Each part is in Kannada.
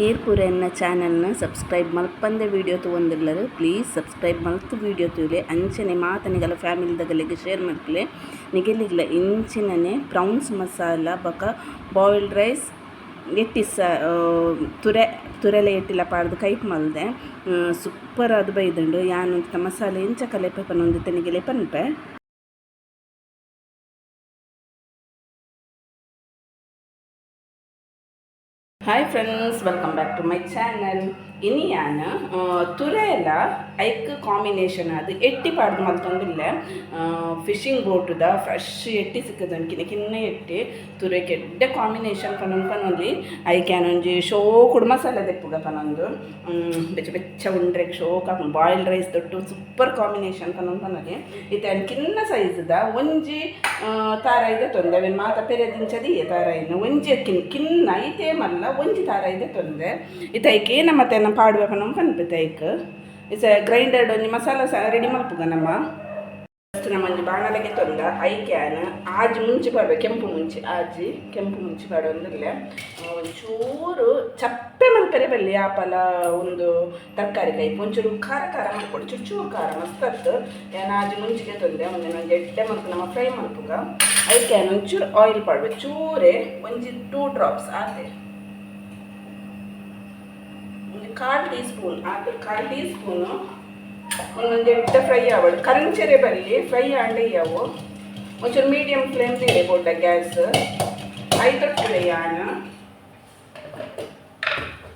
ಏರ್ಪುರ ಎನ್ನ ಚಾನಲ್ನ ಸಬ್ಸ್ಕ್ರೈಬ್ ಮಲ್ಪಂದೆ ವೀಡಿಯೋ ತಗೊಂಡಿಲ್ಲರು ಪ್ಲೀಸ್ ಸಬ್ಸ್ಕ್ರೈಬ್ ಮಲ್ತು ವೀಡಿಯೋ ತೂಲೆ ಅಂಚನೆ ಮಾತನಿಗಲ ಫ್ಯಾಮಿಲಿದಗಲಿಗೆ ಶೇರ್ ಮಾಡ್ಕಲೆ ನಿಗಲಿಗ್ಲ ಇಂಚಿನನೆ ಪ್ರೌನ್ಸ್ ಮಸಾಲ ಬೊಕ ಬಾಯ್ಲ್ಡ್ ರೈಸ್ ಎಟ್ಟಿ ತುರೆಲ ಎಟ್ಟಿಲ ಪಾಡ್ದು ಕೈಪ್ ಮಲ್ದೆ ಸೂಪರ್ ಅದು ಬೈದುಂಡು ಯಾನು ಮಸಾಲೆ ಇಂಚ ಕಲೆಪೆ ಪನೊಂದಿತ್ತೆ ನಿಗಲೆ ಪನ್ಪೆ. Hi friends, welcome back to my channel. ಇನಿ ನಾನು ತುರೆಯಲ್ಲ ಐಕ್ ಕಾಂಬಿನೇಷನ್ ಅದು ಎಟ್ಟಿ ಪಾಡ್ದು ಮಲ್ತೊಂದಿಲ್ಲ ಫಿಶಿಂಗ್ ಬೋಟುದ ಫ್ರೆಶ್ ಎಟ್ಟಿ ಸಿಕ್ಕದೊಂದು ಕಿನ್ನ ಎಟ್ಟಿ ತುರೆ ಕೆಡ್ಡೆ ಕಾಂಬಿನೇಷನ್ ಪನೊಂದು ಐಕ್ಯಾನೊಂಜಿ ಶೋ ಕುಡು ಮಸಾಲೆ ದೆಪ್ಪುಗ ಪನೊಂದು ಬೆಚ್ಚ ಉಂಡ್ರೆಗ್ ಶೋ ಕಾಪು ಬಾಯ್ಲ್ಡ್ ರೈಸ್ ತೊಟ್ಟು ಸೂಪರ್ ಕಾಂಬಿನೇಷನ್ ಪನೊಂದು ಇದು ಕಿನ್ನ ಸೈಜ್ದ ಒಂಜಿ ತಾರ ಇದೆ ತೊಂದೆ ಅವೇನು ಮಾತ ಪೆರೆದಿಂಚದಿ ತಾರ ಇನ್ನು ಒಂಜಿ ಕಿನ್ನ ಐತೆ ಮಲ್ಲ ಒಂಜಿ ತಾರ ಇದೆ ತೊಂದೆ ಇದೈಕೆ ಮತ್ತೆ ನಮ್ಮ ಪಾಡ್ಬೇಕು ನಮ್ಮ ಕನ್ಪತ್ತೆ ಐಕ್ ಇಸ ಗ್ರೈಂಡರ್ಡ್ ಒಂಜಿ ಮಸಾಲ ರೆಡಿ ಮಲ್ಪುಗ ನಮ್ಮ ಫಸ್ಟ್ ನಮ್ಮ ಒಂಜಿ ಬಾಣಲೆಗೆ ತೊಂದ ಐಕ್ಯಾನ ಆಜಿ ಮುಂಚಿ ಪಾಡ್ಬೇಕು ಕೆಂಪು ಮುಂಚಿ ಪಾಡೊಂದಿಲ್ಲ ಒಂಚೂರು ಚಪ್ಪೆ ಮಲ್ಪೆರೆ ಬಲ್ಲಿ ಆಪಲ ಒಂದು ತರಕಾರಿ ಕೈ ಒಂಚೂರು ಖಾರ ಮಾಡ್ಕೊಡು ಚೂರು ಖಾರ ಮಸ್ತತ್ತು ಏನು ಆಜಿ ಮುಂಚಿಗೆ ತೊಂದೆ ಒಂದು ಎಡ್ಡೆ ಮಲ್ಪು ನಮ್ಮ ಫ್ರೈ ಮಲ್ಪುಗ ಐಕ್ಯಾನ ಒಂಚೂರು ಆಯಿಲ್ ಪಾಡ್ಬೇಕು ಚೂರೇ ಒಂಜಿ 2 ಡ್ರಾಪ್ಸ್ ಆತೆ ಕಾಲು ಟೀ ಸ್ಪೂನು ಒಂದೊಂದು ಎಡ್ಡೆ ಫ್ರೈ ಆಗೋದು ಕರಂಚೆರೆ ಬಲ್ಲಿ ಫ್ರೈ ಆಂಡಯ್ಯವು ಒಂಚೂರು ಮೀಡಿಯಮ್ ಫ್ಲೇಮ್ ಇದೆ ಕೊಟ್ಟ ಗ್ಯಾಸ್ ಐದೊಟ್ಟು ಯಾನ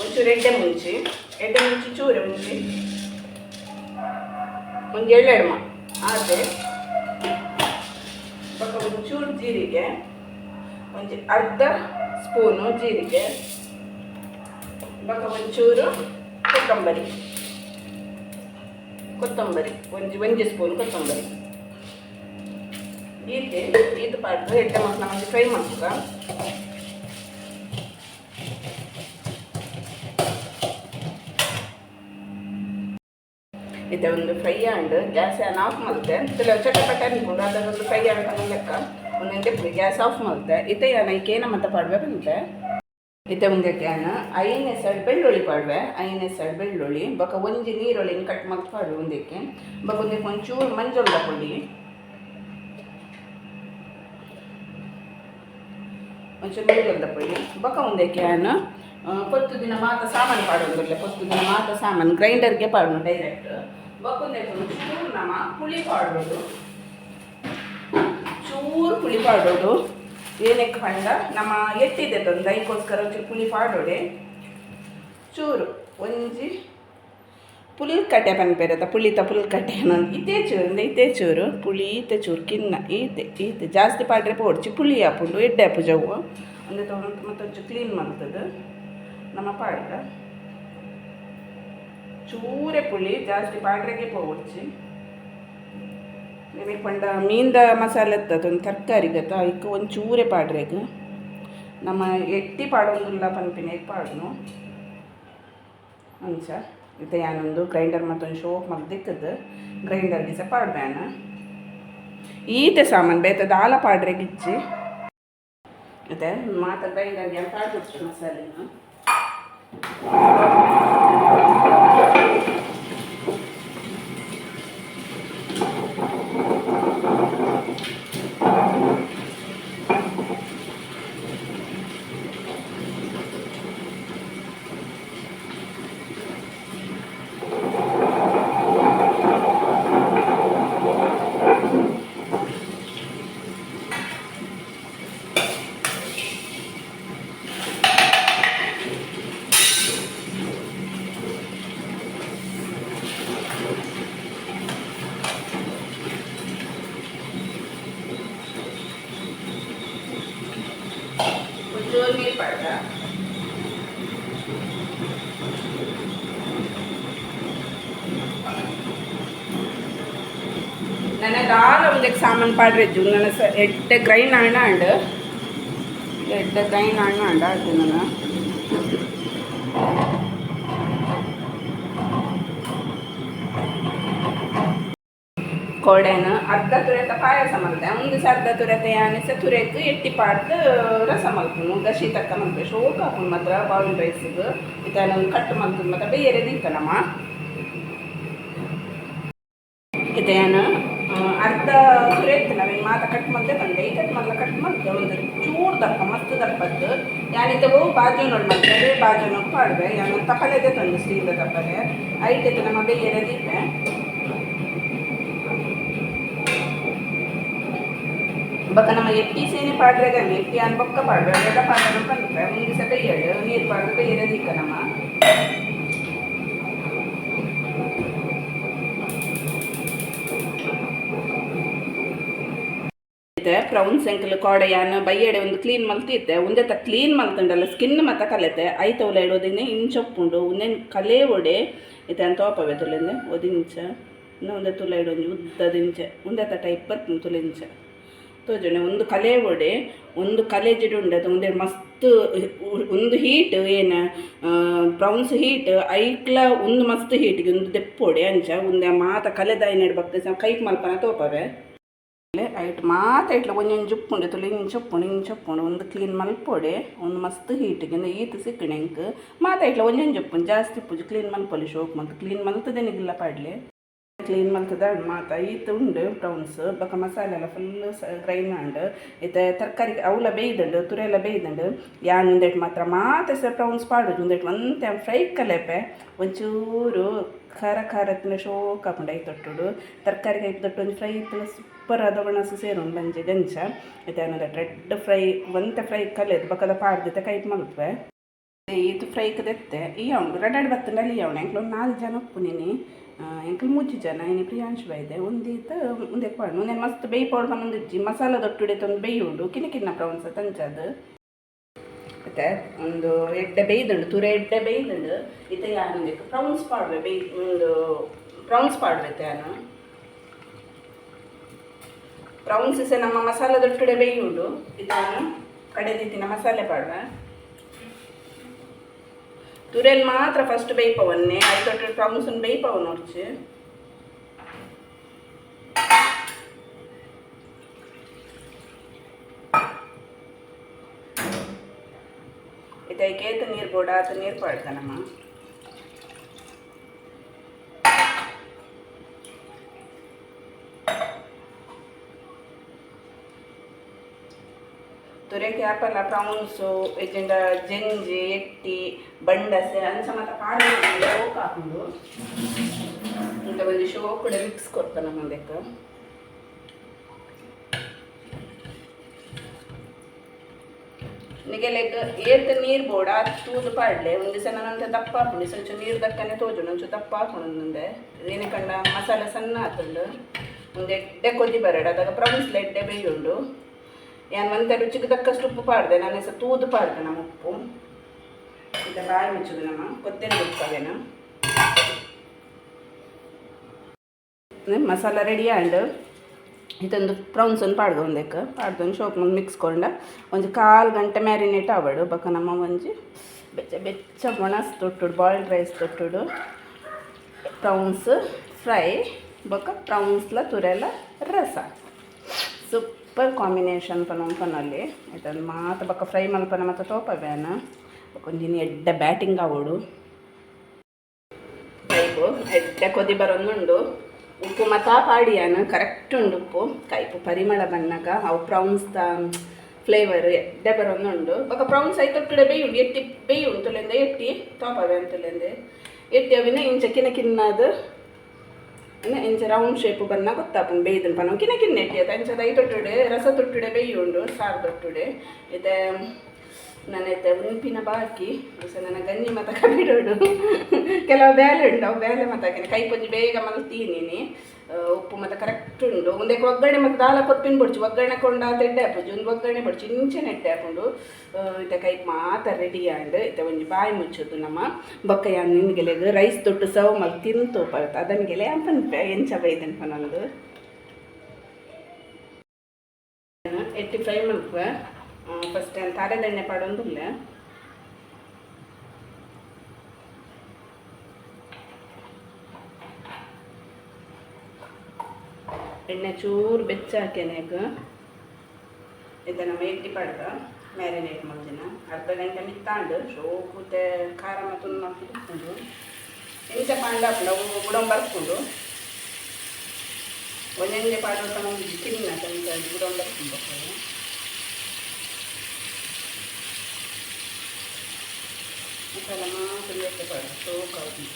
ಒಂಚೂರು ಎಡ್ಡೆ ಮುಂಚಿ ಚೂರೆ ಮುಂಚಿ ಒಂದು ಎಳ್ಳೆಡ್ಮ ಆದೆ ಪಕ್ಕ ಒಂಚೂರು ಜೀರಿಗೆ ಒಂದು ಅರ್ಧ ಸ್ಪೂನು ಜೀರಿಗೆ ಒಂಚೂರು ಕೊತ್ತಂಬರಿ ಒಂಜಿ ಸ್ಪೂನ್ ಕೊತ್ತಂಬರಿ ಇದು ಪಾಡ್ದು ಎಡ್ಡೆ ಮಕ್ಕಳ ಮಂದಿ ಫ್ರೈ ಮಾಡ್ತದ ಇದು ಒಂದು ಫ್ರೈ ಆಂಡ್ ಗ್ಯಾಸ್ ಆಫ್ ಮಾಡ್ತೆ ಕೆಲವು ಚಟಪಟ ಅನ್ಕೊಂಡು ಅದರೊಂದು ಫ್ರೈ ಆಂಡ್ ಲೆಕ್ಕ ಒಂದೊಂದು ಗ್ಯಾಸ್ ಆಫ್ ಮಾಡ್ತೆ ಇತ್ತೆ ಏನೈಕೇನ ಮತ್ತೆ ಪಾಡ್ಬೇಕಂತೆ ಇತ್ತೆ ಮುಂದೆ ನಾನು 5 ಎಸಳು ಬೆಳ್ಳುಳ್ಳಿ ಪಾಡುವೆ 5 ಎಸಳು ಬೆಳ್ಳುಳ್ಳಿ ಬೊಕ ಒಂಜಿ ನೀರುಳ್ಳಿನ ಕಟ್ ಮಾಡಿ ಪಾಡು ಒಂದಕ್ಕೆ ಬೊಕ ಒಂದಕ್ಕೆ ಒಂಚೂರು ಮಂಜೊಳ್ಳ ಪುಡಿ ಬೊಕ ಒಂದಕ್ಕೆ ನಾನು ಪೊತ್ತು ದಿನ ಮಾತ ಸಾಮಾನು ಪಾಡೋದಿಲ್ಲ ಗ್ರೈಂಡರ್ಗೆ ಪಾಡು ಡೈರೆಕ್ಟ್ ಬೊಕ ಒಂದಕ್ಕೆ ಒಂಚೂರು ನಮ್ಮ ಪುಳಿ ಪಾಡೋದು ಪುಳಿ ಪಾಡೋದು ಏನಕ್ಕೆ ಪಂಡ ನಮ್ಮ ಎಟ್ಟಿದೆ ತಂದು ಅದಕ್ಕೋಸ್ಕರ ಒಂಚೂರು ಪುಳಿ ಪಾಡೋಡೆ ಚೂರು ಒಂಜಿ ಪುಲ್ಕಟ್ಟೆ ಪನ್ಪೇರದ ಪುಲ್ಕಟ್ಟೆ ಅನ್ನೋದು ಇತ್ತೆ ಚೂರು ಪುಳಿ ಈತೆ ಚೂರು ಕಿನ್ನ ಈತೆ ಜಾಸ್ತಿ ಪಾಡ್ರೆ ಪೋಡ್ಚಿ ಪುಳಿ ಹಾಪುಂಡು ಎಡ್ಡೆ ಹಾಪು ಜವ್ವು ಅಂದರೆ ತೊಗೊಂಡು ಮತ್ತೊಂಚು ಕ್ಲೀನ್ ಮಾಡ್ತದೆ ನಮ್ಮ ಪಾಡ್ರ ಚೂರೆ ಪುಳಿ ಜಾಸ್ತಿ ಪಾಡ್ರೆಗೆ ಪೋಡ್ಚಿ ನಿಮಗೆ ಪಂಡ ಮೀನ್ದ ಮಸಾಲೆ ಒಂದು ತರಕಾರಿ ಗತ ಇಕ್ಕ ಒಂಚೂರೆ ಪಾಡ್ರೆಗ್ ನಮ್ಮ ಎಟ್ಟಿ ಪಾಡೊಂದುಲ್ಲ ಪನ್ಪಿನ ಪಾಡ್ನು ಅಂಚ ಇದು ಯಾನೊಂದು ಗ್ರೈಂಡರ್ ಮತ್ತೊಂದು ಶೋಪ್ ಮಗ್ದಿಕ್ಕದು ಗ್ರೈಂಡರ್ಗೆ ಸಹ ಪಾಡ್ಬೇನ ಈತೆ ಸಾಮಾನು ಬೇತದ ಆಲ ಪಾಡ್ರೆಗ್ ಇಚ್ಚಿ ಅದೇ ಮಾತ ಗ್ರೈಂಡರ್ಗೆ ಪಾಡ್ಬಿಡ್ತು ಮಸಾಲೆನ ನೀರು ಪಾಡ್ದ ನನ್ನ ದಾಲ ಒಂದಕ್ಕೆ ಸಾಮಾನು ಪಾಡ್ರೆಜ್ಜು ನನ್ನ ಎಡ್ಡೆ ಗ್ರೈಂಡ್ ಆಂಡ ಅದು ನನ್ನ ಕೋಡೆನು ಅರ್ಧ ತುರೆತ ಪಾಯಸ ಮಲ್ತೆ ಒಂದು ದಿವಸ ಅರ್ಧ ತುರೆತೆ ಯಾನಿಸ ತುರೆಕ್ ಎಟ್ಟಿ ಪಾಡ್ದು ರಸ ಮಲ್ಪುನು ಗಸಿ ತಕ್ಕ ಮಲ್ಪೆ ಶೋಕ ಹಾಕೊಂಡು ಮಾತ್ರ ಬಾವಿಲ್ ರೈಸ್ಗೆ ಇದನ್ನೊಂದು ಕಟ್ ಮಲ್ತದ ಮಾತ್ರ ಬೇರೆ ದಿಕ್ಕನಮ್ಮ ಇದೇನು ಅರ್ಧ ತುರೆತ್ತು ನಾವೇನು ಮಾತ ಕಟ್ ಮಲ್ತೆ ಬಂದೆ ಈ ಕಟ್ ಮಲ್ಲ ಕಟ್ ಮಲ್ತೆ ಒಂದು ಚೂರು ದಪ್ಪ ಮಸ್ತ್ ದಪ್ಪದ್ದು ಯಾನಿದ್ದವು ಬಾಜು ನೋಡಿ ಮಾಡ್ತಾರೆ ಬಾಜು ನೋಡಿ ಪಾಡ್ವೆ ಯಾನು ತಪ್ಪಲೆದೆ ತಂದು ಸ್ಟೀಲ್ ತಪ್ಪಲೆ ಐಟೈತೆ ನಮ್ಮ ಬೇರೆ ದೀಪೆ ಬಕ್ಕ ನಮ್ಮ ಎಟ್ಟಿ ಸೇನೆ ಪಾಡ್ರೆದಲ್ಲಿ ಎಟ್ಟಿ ಅನ್ ಬೊಕ್ಕ ಪಾಡ್ರೆ ಎಲ್ಲ ಪಾಡ್ರೆ ಬಂದ್ರೆ ಒಂದು ದಿವಸ ಬೇಯಡು ನೀರು ಪಾಡ್ರೆ ಬೇರೆ ದಿಕ್ಕ ನಮ್ಮ ಪ್ರೌನ್ಸ್ ಎಂಕಲ್ ಕೋಡೆಯಾನ ಬೈಯಡೆ ಒಂದು ಕ್ಲೀನ್ ಮಲ್ತಿದ್ದೆ ಒಂದೇ ತ ಕ್ಲೀನ್ ಮಲ್ತಂಡಲ್ಲ ಸ್ಕಿನ್ ಮತ್ತ ಕಲೆತೆ ಐತವಲ ಇಡೋದಿನ್ನೆ ಇಂಚೊಪ್ಪುಂಡು ಒಂದೇನು ಕಲೆ ಒಡೆ ಇತ್ತೆ ತೋಪವೆ ತುಲೆಂದೆ ಒದಿಂಚ ಇನ್ನು ಒಂದೇ ತುಲ ಇಡೊಂದು ಉದ್ದದಿಂಚೆ ಒಂದೇ ತ ಟೈಪ್ ಬರ್ತೀನಿ ತುಲೆಂಚ ತೋಜನೆ ಒಂದು ಕಲೆ ಒಡೆ ಒಂದು ಕಲೆ ಜಿಡುಂಡೆ ಅದು ಒಂದೇ ಮಸ್ತ್ ಒಂದು ಹೀಟ್ ಏನು ಪ್ರೌನ್ಸ್ ಹೀಟ್ ಐಕ್ಲ ಒಂದು ಮಸ್ತ್ ಹೀಟಿಗೆ ಒಂದು ದೆಪ್ಪೊಡೆ ಅಂಚ ಒಂದೇ ಮಾತ ಕಲೆದಾಯಿ ನೆಡ್ಬಾಗ್ತದೆ ಕೈಪ್ ಮಲ್ಪನ ತೋಪವೆ ಐಟ್ ಮಾತ ಇಟ್ಲ ಒಂಜೊಂದು ಜುಪ್ಪುಂಡೆ ತುಳು ಇಂಚೊಪ್ಪುಂಡು ಒಂದು ಕ್ಲೀನ್ ಮಲ್ಪೊಡೆ ಒಂದು ಮಸ್ತ್ ಹೀಟಿಗೆ ಈತ ಸಿಕ್ಕಣೆ ಇಂಕ್ ಮಾತ ಇಟ್ಲ ಒಂಜೊಂದು ಜುಪ್ಪುಂಡು ಜಾಸ್ತಿ ಪೂಜೆ ಕ್ಲೀನ್ ಮಲ್ಪೊಲಿ ಶೋಕ್ ಮಲ್ತು ಕ್ಲೀನ್ ಮಲ್ತದೇನಿಗಿಲ್ಲ ಪಾಡ್ಲೆ ಕ್ಲೀನ್ ಮಲ್ತದ ಮಾತ ಈತ ಉಂಡು ಪ್ರೌನ್ಸ್ ಬೊಕ ಮಸಾಲೆ ಎಲ್ಲ ಫುಲ್ ಗ್ರೈಂಡ್ ಆಂಡ್ ಇತ್ತೆ ತರಕಾರಿ ಅವಲ ಬೇಯ್ದುಂಡು ತುರೆ ಎಲ್ಲ ಬೇಯ್ದುಂಡು ಯಾನ್ ಉಂದೆಟ್ ಮಾತ್ರ ಮಾತ ಸಹ ಪ್ರೌನ್ಸ್ ಪಾಡೋದು ಉಂದೆಟ್ ಒಂತೆ ಫ್ರೈ ಕಲೆಪೆ ಒಂಚೂರು ಖಾರ ತಿನ್ನ ಶೋಕ್ ಹಾಕೊಂಡು ಐ ತೊಟ್ಟುಡು ತರಕಾರಿಗೆ ಐದು ತೊಟ್ಟು ಒಂದು ಫ್ರೈ ಇತ್ತು ಸೂಪರ್ ಆದ ಒಣಸು ಸೇರೋಣ ಬಂಜೆ ಗಂಚ ಇತ್ತೆ ಅನ್ನೋದು ರೆಡ್ ಫ್ರೈ ಒಂತೆ ಫ್ರೈ ಕಲೆದು ಬಕ್ಕದ ಪಾಡ್ದಿತ್ತೆ ಕೈಟ್ ಮಲ್ಪೆ ಇದು ಫ್ರೈಗೆ ತೆತ್ತೆ ಈ ಅವನು ರೆಡ್ ಬತ್ತನಲ್ಲಿ ಈ ಅವನು ಎಂಕ್ಲು ಒಂದು 4 ಜನ ಉಪ್ಪುನಿನಿ ಎಂಕ್ಲು 3 ಜನ ಇನಿ ಪ್ರಿಯಾಂಶ್ ಬೈದೆ ಒಂದೀತ ಮುಂದೆ ಪಾಡು ಮುಂದೆ ಮಸ್ತ್ ಬೇಯ್ ಪೌಡ್ರ್ ಬಂದಿಜ್ಜಿ ಮಸಾಲ ದೊಟ್ಟುಡೆ ತಂದು ಬೇಯ್ ಉಂಡು ಕಿನ್ನ ಪ್ರೌನ್ಸ್ ತಂಚದು ಮತ್ತೆ ಒಂದು ಎಡ್ಡೆ ಬೇಯ್ದುಂಡು ತುರೆ ಎಡ್ಡೆ ಬೇಯ್ದುಂಡು ಇತ್ತೆ ಯಾನು ಬೇಕು ಪ್ರೌನ್ಸ್ ಪಾಡ್ವೆ ಒಂದು ಪ್ರೌನ್ಸ್ ಪಾಡ್ಬೇಕು ಯಾನು ಪ್ರೌನ್ಸ್ ಸಹ ನಮ್ಮ ಮಸಾಲ ದೊಟ್ಟುಡೆ ಬೇಯ್ ಉಂಡು ಇದನ್ನು ಕಡೆದಿತ್ತಿನ ಮಸಾಲೆ ಪಾಡ್ವೆ ತುರೆಯಲ್ಲಿ ಮಾತ್ರ ಫಸ್ಟ್ ಬೇಯ್ಪವನ್ನೇ ಅದು ತೊಟ್ಟೆ ಪ್ರೌನ್ಸನ್ನು ಬೇಯ್ಪವ ನೋಡ್ಚಿ ಇದಕ್ಕೆ ಏತು ನೀರು ಬೋಡ ಆತ ನೀರು ಪಾಡ್ತಾನಮ್ಮ ತುರೆಗೆ ಆಪಲ್ಲ ಪ್ರೌನ್ಸು ಇಜಿಂದ ಜಂಜಿ ಎಟ್ಟಿ ಬಂಡಸೆ ಅಂಚ ಮತ್ತು ಪಾಡಿ ಶೋಕ್ ಹಾಕೊಂಡು ಇಂಥ ಒಂದು ಶೋಕ್ ಕೂಡ ಮಿಕ್ಸ್ ಕೊಡ್ತಾನೆ ಮುಂದಕ್ಕೆ ನಿಗೆಲೆಗ್ ಏತ್ ನೀರು ಬೋಡ ತೂದು ಪಾಡ್ಲೆ ಒಂದು ದಿವಸ ನಾನಂತ ದಪ್ಪ ಹಾಕೊಂಡು ಸ್ವಲ್ಪ ನೀರು ದಕ್ಕನೆ ತೋಜುಂಡು ಒಂಚೂರು ದಪ್ಪ ಹಾಕೊಂಡು ಮುಂದೆ ಏನೇ ಕಂಡ ಮಸಾಲೆ ಸಣ್ಣ ಹಾಕೊಂಡು ಒಂದು ಎಡ್ಡೆ ಕೊದ್ದಿ ಬರಡ ಅದಾಗ ಪ್ರೌನ್ಸ್ಲ ಎಡ್ಡೆ ಬೇಯುಂಡು ಯಾನು ಒಂತೆ ರುಚಿಗೆ ತಕ್ಕಷ್ಟು ಉಪ್ಪು ಪಾಡ್ದೆ ನಾನು ಸಹ ತೂದು ಪಾಡ್ದೆ ನಮ್ಮ ಉಪ್ಪು ಈಗ ಬಾಯಿ ಮುಚ್ಚುದು ನಮ್ಮ ಕೊತ್ತಂಬರಿ ಉಪ್ಪವೇನು ಮಸಾಲ ರೆಡಿ ಆಂಡ್ ಇದೊಂದು ಪ್ರೌನ್ಸ್ ಒಂದು ಪಾಡ್ದು ಒಂದಕ್ಕೆ ಪಾಡ್ದು ಶೋಕ್ ಮುಂದೆ ಮಿಕ್ಸ್ಕೊಂಡ ಒಂದು 1/4 ಗಂಟೆ ಮ್ಯಾರಿನೇಟ್ ಆವಡು ಬಕ್ಕ ನಮ್ಮ ಒಂಜಿ ಬೆಚ್ಚ ಮೊಣಸ್ ತೊಟ್ಟುಡು ಬಾಯ್ಲ್ಡ್ ರೈಸ್ ತೊಟ್ಟುಡು ಪ್ರೌನ್ಸ್ ಫ್ರೈ ಬೊಕ್ಕ ಪ್ರೌನ್ಸ್ಲ ತುರೆಲ್ಲ ರಸ ಸೂಪರ್ ಕಾಂಬಿನೇಷನ್ ಪನಲ್ಲಿ ಇದನ್ನು ಮಾತ್ರ ಬಕ್ಕ ಫ್ರೈ ಮಲ್ಪನ ಮತ್ತು ತೋಪಬೇನ ಕೊಂಜಿನ ಎಡ್ಡೆ ಬ್ಯಾಟಿಂಗ್ ಆವೋಡು ಕೈಪು ಎಡ್ಡೆ ಕೊದಿ ಬರೋದುಂಡು ಉಪ್ಪು ಮತ ಪಾಡಿಯಾನ ಕರೆಕ್ಟ್ ಉಂಡು ಉಪ್ಪು ಕೈಪು ಪರಿಮಳ ಬಣ್ಣಗ ಅವು ಪ್ರೌನ್ಸ್ ದ ಫ್ಲೇವರ್ ಎಡ್ಡೆ ಬರೋದುಂಡು ಬೊಕ್ಕ ಪ್ರೌನ್ಸ್ ಐತೊಟ್ಟುಡೆ ಬೇಯುಂಡು ಎಟ್ಟಿ ಬೇಯುಂಡು ತುಲೆಂದೆ ಎಟ್ಟಿ ತೋಪವೆ ಅಂತುಲೆಂದೆ ಎಟ್ಟಿ ಅವಿನ ಇಂಚ ಕಿನ್ನದು ಇಂಚ ರೌಂಡ್ ಶೇಪ್ ಬನ್ನ ಗೊತ್ತಾಪುಂಡು ಬೇಯ್ದನ್ ಪನ ಕಿನ್ನ ಎಟ್ಟಿ ಅದು ಅಂಚದ ಐತೊಟ್ಟುಡೆ ರಸ ತೊಟ್ಟುಡೆ ಬೇಯುಂಡು ಸಾರು ತೊಟ್ಟುಡೆ ಇದೆ ನನ್ನೈತೆ ಉಂಪಿನ ಬಾಕಿ ನನ್ನ ಗಂಜಿ ಮತ ಕಬಿಡೋಡು ಕೆಲವು ಬೇಲೆ ಉಂಡು ಅವು ಬೇಲೆ ಮತ್ತಾಕಿನ ಕೈ ಪೊಂಜಿ ಬೇಗ ಮಲ್ತೀನಿ ಉಪ್ಪು ಮತ್ತು ಕರೆಕ್ಟ್ ಉಂಡು ಒಂದಕ್ಕೆ ಒಗ್ಗರಣೆ ಮತ್ತು ದಾಲ ಕೊಪ್ಪಿನ ಬಡ್ಚು ಒಗ್ಗರಣೆ ಕೊಂಡ ಎಡ್ಡೆ ಹಾಪುಜಿ ಒಂದು ಒಗ್ಗರಣೆ ಬಡ್ಚು ಇಂಚೆನೆ ಎಡ್ಡೆ ಹಾಕೊಂಡು ಇತ್ತೆ ಕೈಪ್ ಮಾತ್ರ ರೆಡಿ ಆಂಡ್ ಇತ್ತೆ ಒಂಜಿ ಬಾಯಿ ಮುಚ್ಚೋದು ನಮ್ಮ ಬೊಕ್ಕ ಯಾನ್ ನಿನ್ಗೆಲೆಗ್ ರೈಸ್ ತೊಟ್ಟು ಸರ್ವ್ ಮಲ್ತು ತಿಂತು ಪರ್ತ ಅದನ್ಗೆಲೆ ಅಂಪನ್ಪೆ ಎಂಚ ಬೈದನ್ ಪನೊಂದು ಎಟ್ಟಿ ಫ್ರೈ ಮಲ್ಪೆ ಫಸ್ಟ್ ತಾರೆದೆಣ್ಣೆ ಪಾಡೊಂದುಲ್ಲೆ ಎಣ್ಣೆ ಚೂರು ಬೆಚ್ಚಾಕ್ಯನಾಗ ಇದನ್ನು ಮೇಟಿ ಪಡ್ದ ಮ್ಯಾರಿನೇಟ್ ಮಾಡಿದಿನ ಅರ್ಧ ಗಂಟೆ ಮಿತ್ತಾಂಡು ಸೋಪುತ್ತೆ ಖಾರ ಮತ್ತು ಹಾಕಿಕೊಂಡು ಎಂಚ ಪಾಂಡಪ್ಪ ನಾವು ಗುಡಂ ಬರ್ಕೊಂಡು ಒಂದೆಂಗೆ ಪಾಡ ನಮಗೆ ತಿನ್ನ ಗುಡಂ ಬರ್ಕೊಂಡು ಮಸಾಲ ಮಾತ್ರ ಬೇಕೆ ಪಾಡ ಸೋಕಾಗಿ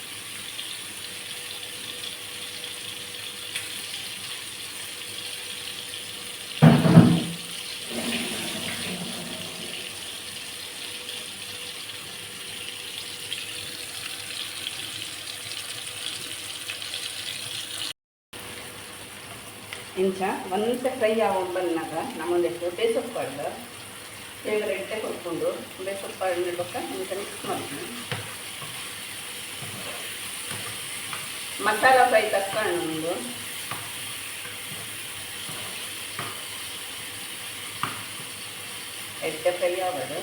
ಇಂಚ ಒಂದ್ಸ ಫ್ರೈ ಆಗೋದು ಬಂದಾಗ ನಮ್ಮೊಂದೆಷ್ಟು ಬೇಸೊಪ್ಪಾಡ್ದು ಬೇಗ ರೆಡ್ಡೆ ಕೊಟ್ಕೊಂಡು ಬೇಸೊಪ್ಪಾಡು ಇಡ್ಬೇಕಾ ಇಂಚ ಮಿಕ್ಸ್ ಮಾಡ್ತೀನಿ ಮಸಾಲ ಫ್ರೈ ತಕ್ಕೊಂಡು ಒಂದು ಎಡ್ಡೆ ಫ್ರೈ ಆಗೋದು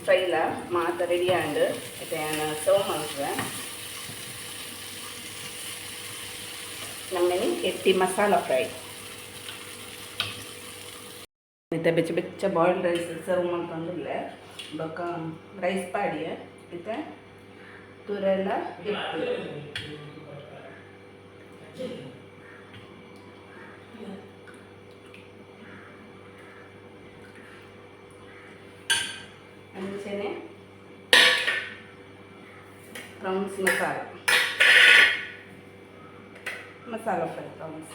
ಫ್ರೈಲ ಮಾತ್ರ ರೆಡಿ ಆಂಡು ಇದು ನಾನು ಸರ್ವ್ ಮಾಡ್ತೇವೆ ನಮ್ಮನೆ ಎಟ್ಟಿ ಮಸಾಲ ಫ್ರೈ ಮತ್ತು ಬೆಚ್ಚ ಬೆಚ್ಚ ಬಾಯ್ಲ್ಡ್ ರೈಸ್ ಸರ್ವ್ ಮಾಡ್ಕೊಂಡಿಲ್ಲ ಬೊಕ್ಕ ರೈಸ್ ಪಾಡಿ ಮತ್ತು ತುರೆಲ್ಲ ಇಟ್ಟು ಅಂಚೆನೆ ಪ್ರೌನ್ಸ್ ಮಸಾಲ ಫ್ರೈ ಪ್ರೌನ್ಸ್